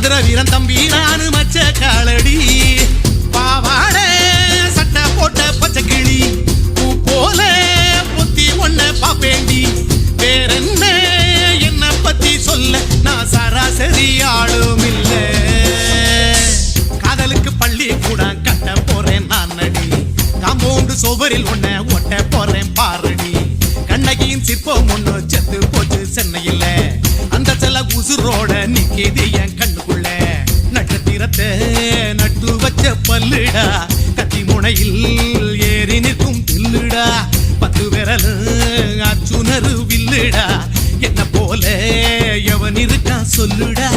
மதுரை வீரன் தம்பி நானு மச்ச காலடி பாவாட சட்டை போட்ட பச்சை கிளி பூ போல பொத்தி ஒன்ன பாப்பேண்டி வேறென்ன என்ன பத்தி சொல்ல நான் சராசரி ஆளும் இல்ல காதலுக்கு பள்ளி கூட கட்ட போறேன் நான் நடி காம்பவுண்டு சுவரில் ஒன்ன ஒட்ட போறேன் பாரடி கண்ணகியின் சிற்பம் ஒண்ணு செத்து போச்சு சென்னையில அந்த செல்ல உசுரோட நிக்கிது என் கண்ணுக்குள்ள நட்சத்திரத்தை நட்டு வச்ச பல்லுடா கத்தி முனையில் ஏறி நிற்கும் தில்லுடா 10 விரல் அச்சுணரு வில்லுடா என்ன போல எவன் இருக்கா சொல்லுடா